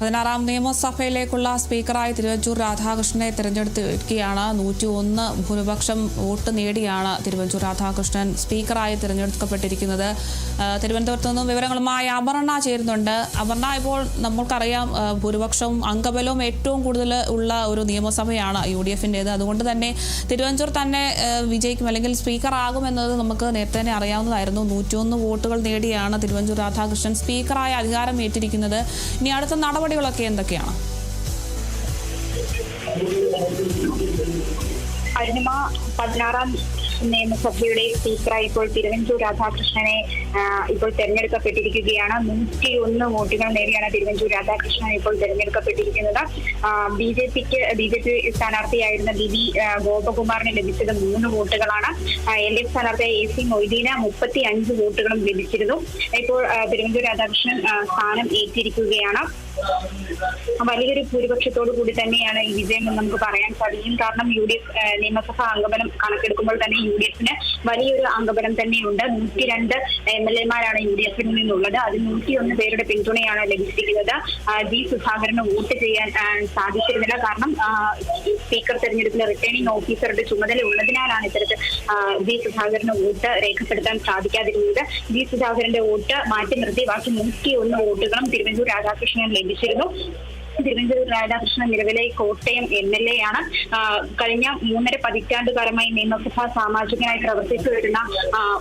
16ാം നിയമസഭയിലേക്കുള്ള സ്പീക്കറായി തിരുവഞ്ചൂർ രാധാകൃഷ്ണനെ തിരഞ്ഞെടുത്തിരിക്കുകയാണ്. 101 ഭൂരിപക്ഷം വോട്ട് നേടിയാണ് തിരുവഞ്ചൂർ രാധാകൃഷ്ണൻ സ്പീക്കറായി തിരഞ്ഞെടുക്കപ്പെട്ടിരിക്കുന്നത്. തിരുവനന്തപുരത്ത് നിന്നും വിവരങ്ങളുമായി അപർണ ചേരുന്നുണ്ട്. അപർണ, ഇപ്പോൾ നമ്മൾക്കറിയാം ഭൂരിപക്ഷവും അംഗബലവും ഏറ്റവും കൂടുതൽ ഉള്ള ഒരു നിയമസഭയാണ് UDF-ൻ്റേത്. അതുകൊണ്ട് തന്നെ തിരുവഞ്ചൂർ തന്നെ വിജയിക്കും അല്ലെങ്കിൽ സ്പീക്കർ ആകുമെന്നത് നമുക്ക് നേരത്തെ തന്നെ അറിയാവുന്നതായിരുന്നു. 101 വോട്ടുകൾ നേടിയാണ് തിരുവഞ്ചൂർ രാധാകൃഷ്ണൻ സ്പീക്കറായ അധികാരം ഏറ്റിരിക്കുന്നത്. ഇനി അടുത്ത നടപടികളൊക്കെ എന്തൊക്കെയാണ്? അരുണിമ, 16ാം നിയമസഭയുടെ സ്പീക്കറായി ഇപ്പോൾ തിരുവഞ്ചൂർ രാധാകൃഷ്ണനെ ഇപ്പോൾ തെരഞ്ഞെടുക്കപ്പെട്ടിരിക്കുകയാണ്. 101 വോട്ടുകൾ നേടിയാണ് തിരുവഞ്ചൂർ രാധാകൃഷ്ണൻ ഇപ്പോൾ തെരഞ്ഞെടുക്കപ്പെട്ടിരിക്കുന്നത്. ബി.ജെ.പി സ്ഥാനാർത്ഥിയായിരുന്ന ബി ഗോപകുമാറിന് ലഭിച്ചത് 3 വോട്ടുകളാണ്. LDF സ്ഥാനാർത്ഥിയായ AC മൊയ്തീന് 35 വോട്ടുകളും ലഭിച്ചിരുന്നു. ഇപ്പോൾ തിരുവഞ്ചൂർ രാധാകൃഷ്ണൻ സ്ഥാനം ഏറ്റിരിക്കുകയാണ്. വലിയൊരു ഭൂരിപക്ഷത്തോടു കൂടി തന്നെയാണ് ഈ വിജയം എന്ന് നമുക്ക് പറയാൻ സാധിക്കും. കാരണം UDF നിയമസഭാ അംഗബലം കണക്കെടുക്കുമ്പോൾ തന്നെ UDF-ന് വലിയൊരു അംഗബലം തന്നെയുണ്ട്. 102 MLA-മാരാണ് UDF-ൽ നിന്നുള്ളത്. അതിൽ 101 പേരുടെ പിന്തുണയാണ് ലഭിച്ചിരിക്കുന്നത്. G. സുധാകരന് വോട്ട് ചെയ്യാൻ സാധിച്ചിരുന്നില്ല. കാരണം സ്പീക്കർ തെരഞ്ഞെടുപ്പിലെ റിട്ടേണിംഗ് ഓഫീസറുടെ ചുമതല ഉള്ളതിനാലാണ് ഇത്തരത്തിൽ G. സുധാകരന് വോട്ട് രേഖപ്പെടുത്താൻ സാധിക്കാതിരുന്നത്. G. സുധാകരന്റെ വോട്ട് മാറ്റി നിർത്തി ബാക്കി 101 വോട്ടുകളും തിരുവഞ്ചൂർ രാധാകൃഷ്ണൻ ലഭിച്ചിരുന്നു. തിരുവഞ്ചൂർ രാധാകൃഷ്ണൻ നിലവിലെ കോട്ടയം MLA ആണ്. കഴിഞ്ഞ 3.5 പതിറ്റാണ്ടുകാലമായി നിയമസഭാ സാമാജികനായി പ്രവർത്തിച്ചു വരുന്ന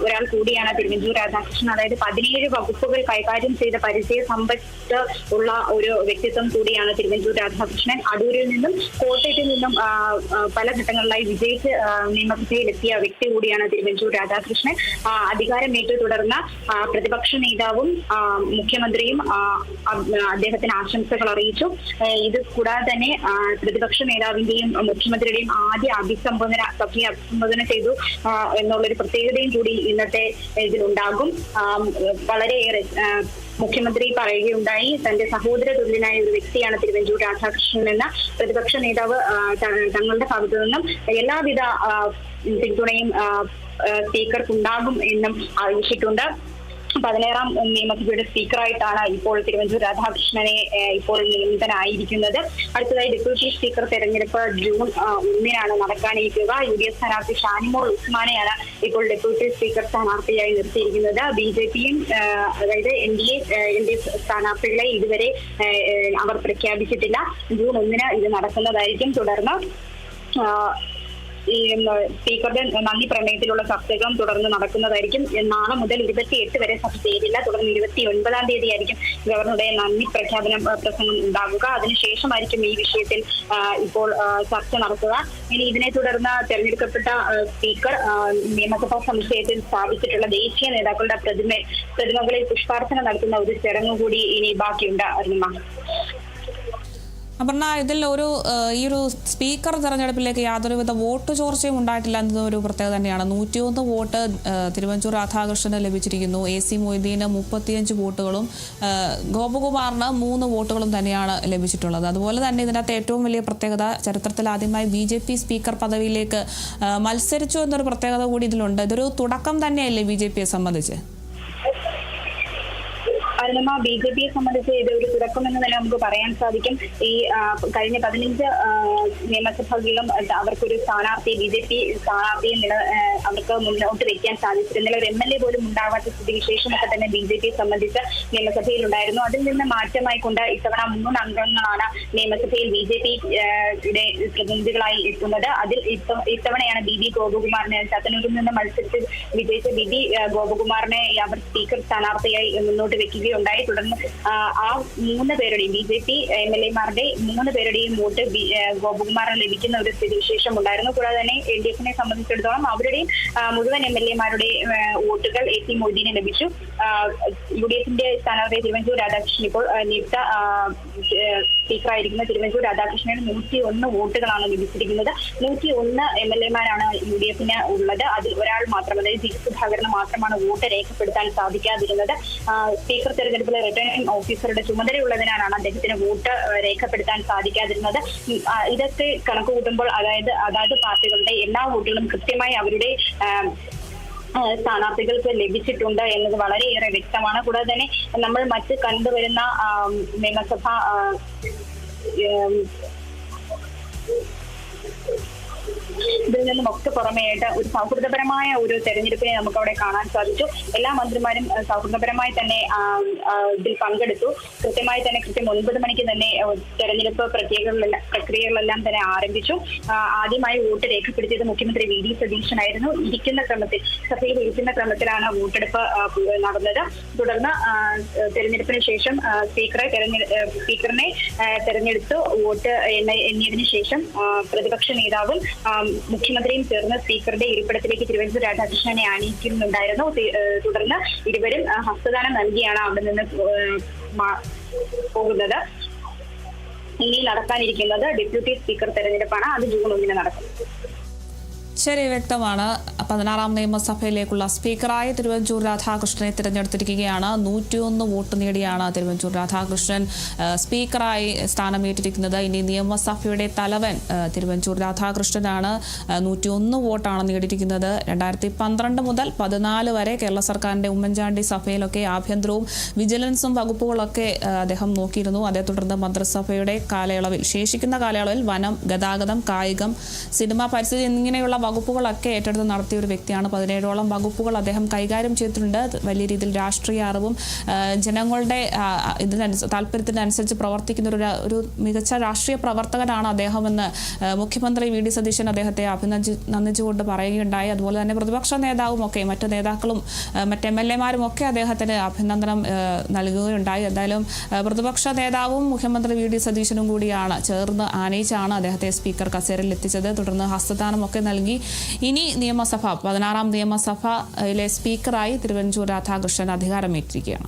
ഒരാൾ കൂടിയാണ് തിരുവഞ്ചൂർ രാധാകൃഷ്ണൻ. അതായത് 17 വകുപ്പുകൾ കൈകാര്യം ചെയ്ത പരിചയ സമ്പത്ത് ഉള്ള ഒരു വ്യക്തിത്വം കൂടിയാണ് തിരുവഞ്ചൂർ രാധാകൃഷ്ണൻ. അടൂരിൽ നിന്നും കോട്ടയത്തിൽ നിന്നും പല ഘട്ടങ്ങളിലായി വിജയിച്ച് നിയമസഭയിലെത്തിയ വ്യക്തി കൂടിയാണ് തിരുവഞ്ചൂർ രാധാകൃഷ്ണൻ. അധികാരമേറ്റു തുടർന്ന് പ്രതിപക്ഷ നേതാവും മുഖ്യമന്ത്രിയും അദ്ദേഹത്തിന് ആശംസകൾ അറിയിച്ചു. ഇത് കൂടാതെ തന്നെ പ്രതിപക്ഷ നേതാവിന്റെയും മുഖ്യമന്ത്രിയുടെയും ആദ്യ സഭയെ അഭിസംബോധന ചെയ്തു എന്നുള്ളൊരു പ്രത്യേകതയും കൂടി ഇന്നത്തെ ഇതിലുണ്ടാകും. വളരെയേറെ മുഖ്യമന്ത്രി പറയുകയുണ്ടായി, തന്റെ സഹോദര തുല്യനായ ഒരു വ്യക്തിയാണ് തിരുവഞ്ചൂർ രാധാകൃഷ്ണൻ എന്ന. പ്രതിപക്ഷ നേതാവ് തങ്ങളുടെ ഭാഗത്തു നിന്നും എല്ലാവിധ പിന്തുണയും സ്പീക്കർക്കുണ്ടാകും എന്നും അറിയിച്ചിട്ടുണ്ട്. 16ാം നിയമസഭയുടെ സ്പീക്കറായിട്ടാണ് ഇപ്പോൾ തിരുവഞ്ചൂർ രാധാകൃഷ്ണനെ ഇപ്പോൾ നിയമിതനായിരിക്കുന്നത്. അടുത്തതായി ഡെപ്യൂട്ടി സ്പീക്കർ തെരഞ്ഞെടുപ്പ് ജൂൺ 1-നാണ് നടക്കാനിരിക്കുക. UDF സ്ഥാനാർത്ഥി ഷാനിമോൾ ഉസ്മാനെയാണ് ഇപ്പോൾ ഡെപ്യൂട്ടി സ്പീക്കർ സ്ഥാനാർത്ഥിയായി നിർത്തിയിരിക്കുന്നത്. BJP-യും അതായത് LDF സ്ഥാനാർത്ഥികളെ ഇതുവരെ അവർ പ്രഖ്യാപിച്ചിട്ടില്ല. ജൂൺ 1-ന് ഇത് നടക്കുന്നതായിരിക്കും. തുടർന്ന് ഈ സ്പീക്കറുടെ നന്ദി പ്രമേയത്തിലുള്ള ചർച്ചകളും തുടർന്ന് നടക്കുന്നതായിരിക്കും. നാളെ മുതൽ 28 വരെ സഭ ചേരില്ല. തുടർന്ന് 29-ാം തീയതി ആയിരിക്കും ഗവർണറുടെ നന്ദി പ്രസംഗം ഉണ്ടാകുക. അതിനുശേഷമായിരിക്കും ഈ വിഷയത്തിൽ ഇപ്പോൾ ചർച്ച നടക്കുക. ഇനി ഇതിനെ തുടർന്ന് തെരഞ്ഞെടുക്കപ്പെട്ട സ്പീക്കർ നിയമസഭാ സമുച്ചയത്തിൽ സ്ഥാപിച്ചിട്ടുള്ള ദേശീയ നേതാക്കളുടെ പ്രതിമകളിൽ പുഷ്പാർച്ചന നടത്തുന്ന ഒരു ചടങ്ങ് കൂടി ഇനി ബാക്കിയുണ്ട്. അരുണിമ, അപർണ, ഇതിൽ ഈ ഒരു സ്പീക്കർ തെരഞ്ഞെടുപ്പിലേക്ക് യാതൊരുവിധ വോട്ട് ചോർച്ചയും ഉണ്ടായിട്ടില്ല എന്നതൊരു പ്രത്യേകത തന്നെയാണ്. 101 വോട്ട് തിരുവഞ്ചൂർ രാധാകൃഷ്ണന് ലഭിച്ചിരിക്കുന്നു. AC മൊയ്തീന് 35 വോട്ടുകളും ഗോപകുമാറിന് 3 വോട്ടുകളും തന്നെയാണ് ലഭിച്ചിട്ടുള്ളത്. അതുപോലെ തന്നെ ഇതിനകത്ത് ഏറ്റവും വലിയ പ്രത്യേകത, ചരിത്രത്തിൽ ആദ്യമായി BJP സ്പീക്കർ പദവിയിലേക്ക് മത്സരിച്ചു എന്നൊരു പ്രത്യേകത കൂടി ഇതിലുണ്ട്. ഇതൊരു തുടക്കം തന്നെയല്ലേ BJP-യെ സംബന്ധിച്ച്? അരുണിമ, BJP-യെ സംബന്ധിച്ച് ഇത് ഒരു തുടക്കം എന്ന് തന്നെ നമുക്ക് പറയാൻ സാധിക്കും. ഈ കഴിഞ്ഞ 15 നിയമസഭകളിലും അവർക്കൊരു സ്ഥാനാർത്ഥി BJP സ്ഥാനാർത്ഥിയെ അവർക്ക് മുന്നോട്ട് വെക്കാൻ സാധിച്ചിരുന്നില്ല. ഒരു MLA പോലും ഉണ്ടാവാത്ത സ്ഥിതിവിശേഷമൊക്കെ തന്നെ BJP-യെ സംബന്ധിച്ച് നിയമസഭയിൽ ഉണ്ടായിരുന്നു. അതിൽ നിന്ന് മാറ്റമായി കൊണ്ട് ഇത്തവണ 3 അംഗങ്ങളാണ് നിയമസഭയിൽ BJP-യുടെ പ്രതിനിധികളായി എത്തുന്നത്. അതിൽ ഇത്തവണയാണ് BB ഗോപകുമാറിനെ ചത്തന്നൂരിൽ നിന്ന് മത്സരിച്ച് വിജയിച്ച BB ഗോപകുമാറിനെ അവർ സ്പീക്കർ സ്ഥാനാർത്ഥിയായി മുന്നോട്ട് വെക്കുകയുണ്ടായി. തുടർന്ന് ആ 3 പേരുടെയും BJP MLA-മാരുടെ 3 പേരുടെയും വോട്ട് ഗോപകുമാറിന് ലഭിക്കുന്ന ഒരു സ്ഥിതിവിശേഷം ഉണ്ടായിരുന്നു. കൂടാതെ തന്നെ LDF-നെ സംബന്ധിച്ചിടത്തോളം അവരുടെയും മുഴുവൻ MLA-മാരുടെ വോട്ടുകൾ AC മൊയ്തീന് ലഭിച്ചു. UDF-ന്റെ സ്ഥാനാർത്ഥി തിരുവഞ്ചൂർ രാധാകൃഷ്ണൻ ഇപ്പോൾ നിയുക്ത സ്പീക്കറായിരിക്കുന്ന തിരുവഞ്ചൂർ രാധാകൃഷ്ണന് 101 വോട്ടുകളാണ് ലഭിച്ചിരിക്കുന്നത്. 101 MLA-മാരാണ് UDF-ന് ഉള്ളത്. അതിൽ ഒരാൾ മാത്രം, അതായത് G. സുധാകരന് മാത്രമാണ് വോട്ട് രേഖപ്പെടുത്താൻ സാധിക്കാതിരുന്നത്. സ്പീക്കർ തെരഞ്ഞെടുപ്പിലെ റിട്ടേണിംഗ് ഓഫീസറുടെ ചുമതലയുള്ളതിനാലാണ് അദ്ദേഹത്തിന് വോട്ട് രേഖപ്പെടുത്താൻ സാധിക്കാതിരുന്നത്. ഇതൊക്കെ കണക്ക് കൂട്ടുമ്പോൾ അതായത് പാർട്ടികളുടെ എല്ലാ വോട്ടുകളും കൃത്യമായി അവരുടെ സ്ഥാനാർത്ഥികൾക്ക് ലഭിച്ചിട്ടുണ്ട് എന്നത് വളരെയേറെ വ്യക്തമാണ്. കൂടാതെ തന്നെ നമ്മൾ മറ്റ് കണ്ടുവരുന്ന നിയമസഭ ഇതിൽ നിന്നുമൊക്കെ പുറമെയായിട്ട് ഒരു സൗഹൃദപരമായ ഒരു തെരഞ്ഞെടുപ്പിനെ നമുക്ക് അവിടെ കാണാൻ സാധിച്ചു. എല്ലാ മന്ത്രിമാരും സൗഹൃദപരമായി തന്നെ ഇതിൽ പങ്കെടുത്തു. കൃത്യമായി തന്നെ കൃത്യം 9 മണിക്ക് തന്നെ തെരഞ്ഞെടുപ്പ് പ്രക്രിയകളെല്ലാം തന്നെ ആരംഭിച്ചു. ആദ്യമായി വോട്ട് രേഖപ്പെടുത്തിയത് മുഖ്യമന്ത്രി വി.ഡി. സതീശനായിരുന്നു. സഭയിൽ ഇരിക്കുന്ന ക്രമത്തിലാണ് വോട്ടെടുപ്പ് നടന്നത്. തുടർന്ന് തെരഞ്ഞെടുപ്പിന് ശേഷം സ്പീക്കറിനെ തെരഞ്ഞെടുത്തു. വോട്ട് എണ്ണിയതിനു ശേഷം പ്രതിപക്ഷ നേതാവും മുഖ്യമന്ത്രിയും ചേർന്ന് സ്പീക്കറുടെ ഇരിപ്പിടത്തിലേക്ക് തിരുവഞ്ചൂർ രാധാകൃഷ്ണനെ ആനയിക്കുന്നുണ്ടായിരുന്നു. തുടർന്ന് ഇരുവരും ഹസ്തദാനം നൽകിയാണ് അവിടെ നിന്ന് പോകുന്നത്. ഇനി നടക്കാനിരിക്കുന്നത് ഡെപ്യൂട്ടി സ്പീക്കർ തെരഞ്ഞെടുപ്പാണ്. അത് ജൂൺ 1 നടക്കും. ശരി, വ്യക്തമാണ്. 16ാം നിയമസഭയിലേക്കുള്ള സ്പീക്കറായി തിരുവഞ്ചൂർ രാധാകൃഷ്ണനെ തിരഞ്ഞെടുത്തിരിക്കുകയാണ്. 101 വോട്ട് നേടിയാണ് തിരുവഞ്ചൂർ രാധാകൃഷ്ണൻ സ്പീക്കറായി സ്ഥാനമേറ്റിരിക്കുന്നത്. ഇനി നിയമസഭയുടെ തലവൻ തിരുവഞ്ചൂർ രാധാകൃഷ്ണനാണ്. 101 വോട്ടാണ് നേടിയിരിക്കുന്നത്. 2012 മുതൽ 14 വരെ കേരള സർക്കാരിന്റെ ഉമ്മൻചാണ്ടി സഭയിലൊക്കെ ആഭ്യന്തരവും വിജിലൻസും വകുപ്പുകളൊക്കെ അദ്ദേഹം നോക്കിയിരുന്നു. അതേ തുടർന്ന് മന്ത്രിസഭയുടെ ശേഷിക്കുന്ന കാലയളവിൽ വനം, ഗതാഗതം, കായികം, സിനിമ, പരിസ്ഥിതി എന്നിങ്ങനെയുള്ള വകുപ്പുകളൊക്കെ ഏറ്റെടുത്ത് നടത്തിയ ഒരു വ്യക്തിയാണ്. 17ഓളം വകുപ്പുകൾ അദ്ദേഹം കൈകാര്യം ചെയ്തിട്ടുണ്ട്. വലിയ രീതിയിൽ രാഷ്ട്രീയ അറിവും ജനങ്ങളുടെ താല്പര്യത്തിനനുസരിച്ച് പ്രവർത്തിക്കുന്ന ഒരു മികച്ച രാഷ്ട്രീയ പ്രവർത്തകനാണ് അദ്ദേഹമെന്ന് മുഖ്യമന്ത്രി വി.ഡി. സതീശൻ അദ്ദേഹത്തെ അഭിനന്ദിച്ചുകൊണ്ട് പറയുകയുണ്ടായി. അതുപോലെ തന്നെ പ്രതിപക്ഷ നേതാവും ഒക്കെ മറ്റ് നേതാക്കളും മറ്റ് MLA-മാരും ഒക്കെ അദ്ദേഹത്തിന് അഭിനന്ദനം നൽകുകയുണ്ടായി. എന്തായാലും പ്രതിപക്ഷ നേതാവും മുഖ്യമന്ത്രി വി.ഡി. സതീശനും കൂടിയാണ് ചേർന്ന് ആനയിച്ചാണ് അദ്ദേഹത്തെ സ്പീക്കർ കസേരയിൽ എത്തിച്ചത്. തുടർന്ന് ഹസ്തദാനം ഒക്കെ നൽകി. ഇനി 16ാം നിയമസഭയിലെ സ്പീക്കറായി തിരുവഞ്ചൂർ രാധാകൃഷ്ണൻ അധികാരമേറ്റിരിക്കുകയാണ്.